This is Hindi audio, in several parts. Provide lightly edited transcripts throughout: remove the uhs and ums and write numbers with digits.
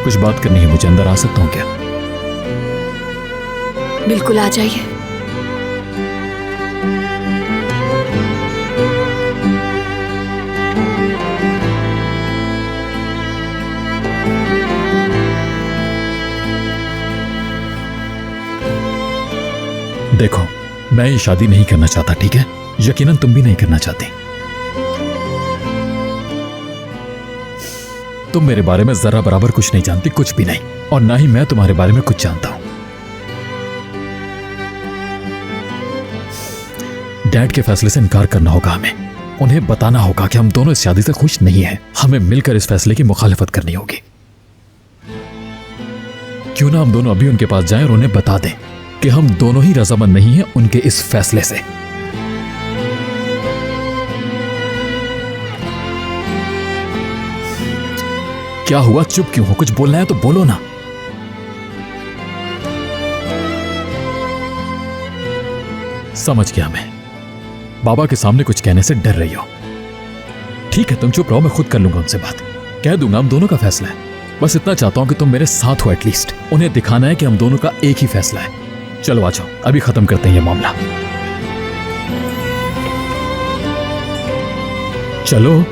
कुछ बात करनी है मुझे, अंदर आ सकता हूँ क्या? बिल्कुल, आ जाइए। देखो, मैं ये शादी नहीं करना चाहता, ठीक है? यकीनन तुम भी नहीं करना चाहती। तुम मेरे बारे में जरा बराबर कुछ नहीं जानती, कुछ भी नहीं, और ना ही मैं तुम्हारे बारे में कुछ जानता हूं। डैड के फैसले से इनकार करना होगा हमें। उन्हें बताना होगा कि हम दोनों इस शादी से खुश नहीं हैं। हमें मिलकर इस फैसले की मुखालिफत करनी होगी। क्यों ना हम दोनों अभी उनके पास जाएं और उन्हें बता दें कि हम दोनों ही रजामंद नहीं हैं उनके इस फैसले से। क्या हुआ, चुप क्यों हो? कुछ बोलना है तो बोलो ना। समझ गया मैं, बाबा के सामने कुछ कहने से डर रही हो। ठीक है, तुम चुप रहो, मैं खुद कर लूंगा उनसे बात। कह दूंगा हम दोनों का फैसला है। बस इतना चाहता हूं कि तुम मेरे साथ हो एटलीस्ट। उन्हें दिखाना है कि हम दोनों का एक ही फैसला है। चलो आ जाओ, अभी खत्म करते हैं ये मामला। चलो।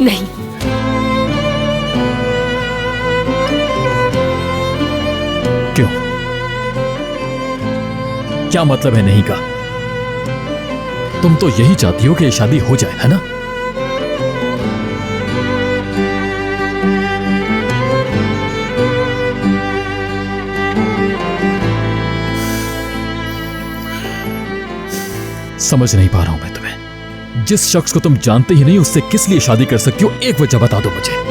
नहीं, क्यों? क्या मतलब है नहीं का? तुम तो यही चाहती हो कि ये शादी हो जाए, है ना? समझ नहीं पा रहा हूं मैं तुम्हें। जिस शख्स को तुम जानते ही नहीं उससे किस लिए शादी कर सकती हो? एक वजह बता दो मुझे।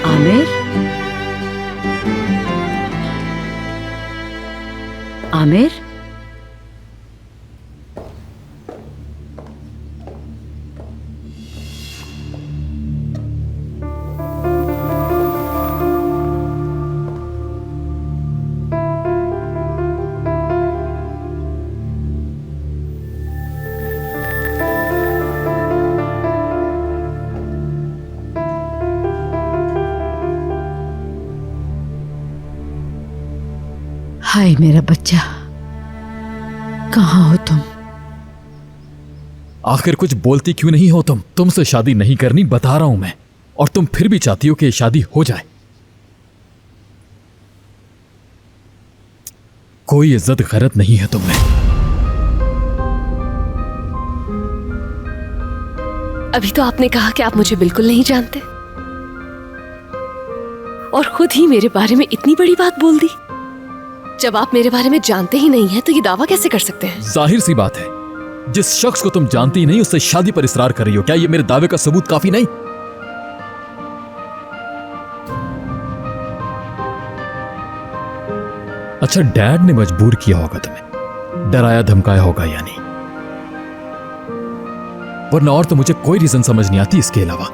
आमिर, आमिर, हाय मेरा बच्चा, कहाँ हो तुम? आखिर कुछ बोलती क्यों नहीं हो तुम? तुमसे शादी नहीं करनी बता रहा हूं मैं, और तुम फिर भी चाहती हो कि ये शादी हो जाए। कोई इज्जत गैरत नहीं है तुमने। अभी तो आपने कहा कि आप मुझे बिल्कुल नहीं जानते, और खुद ही मेरे बारे में इतनी बड़ी बात बोल दी। जब आप मेरे बारे में जानते ही नहीं हैं तो ये दावा कैसे कर सकते हैं? जाहिर सी बात है, जिस शख्स को तुम जानती ही नहीं उससे शादी पर इसरार कर रही हो। क्या ये मेरे दावे का सबूत काफी नहीं? अच्छा, डैड ने मजबूर किया होगा तुम्हें, डराया धमकाया होगा यानी, वरना और तो मुझे कोई रीजन समझ नहीं आती इसके अलावा।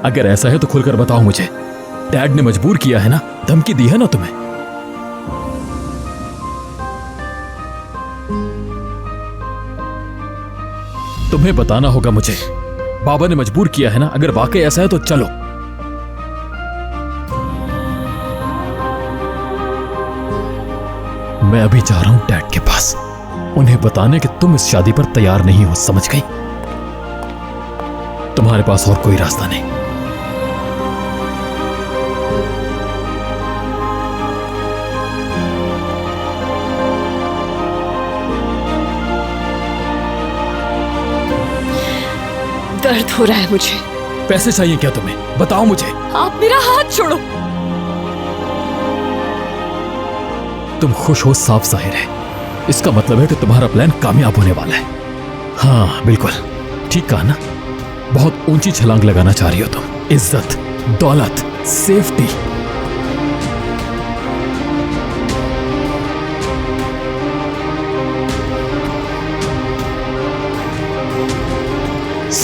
अगर ऐसा है तो खुलकर बताओ मुझे। डैड ने मजबूर किया है ना, धमकी दी है ना तुम्हें? तुम्हें बताना होगा मुझे। बाबा ने मजबूर किया है ना? अगर वाकई ऐसा है तो चलो। मैं अभी जा रहा हूं डैड के पास, उन्हें बताने कि तुम इस शादी पर तैयार नहीं हो, समझ गई? तुम्हारे पास और कोई रास्ता नहीं। दर्द हो रहा है मुझे। पैसे चाहिए क्या तुम्हें? बताओ मुझे। आप मेरा हाथ छोड़ो। तुम खुश हो, साफ जाहिर है। इसका मतलब है कि तुम्हारा प्लान कामयाब होने वाला है। हाँ बिल्कुल ठीक कहा ना। बहुत ऊंची छलांग लगाना चाह रही हो तुम। इज्जत, दौलत, सेफ्टी।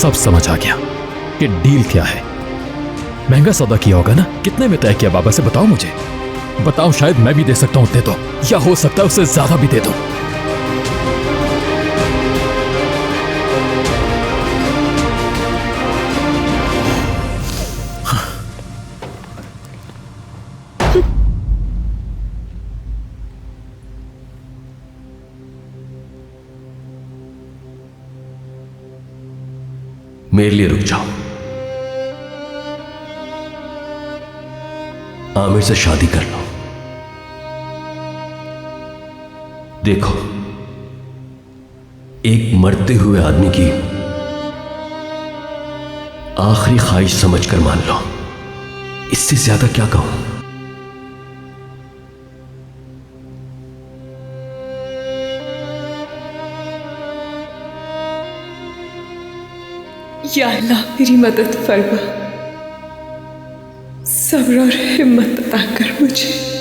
सब समझ आ गया कि डील क्या है। महंगा सौदा किया होगा ना? कितने में तय किया बाबा से बताओ मुझे। बताओ, शायद मैं भी दे सकता हूं उतने तो, या हो सकता है उससे ज्यादा भी दे दूं। मेरे लिए रुक जाओ। आमिर से शादी कर लो। देखो, एक मरते हुए आदमी की आखिरी ख्वाहिश समझकर मान लो। इससे ज्यादा क्या कहूं? या अल्लाह मेरी मदद फरमा, सब्र और हिम्मत अता कर मुझे।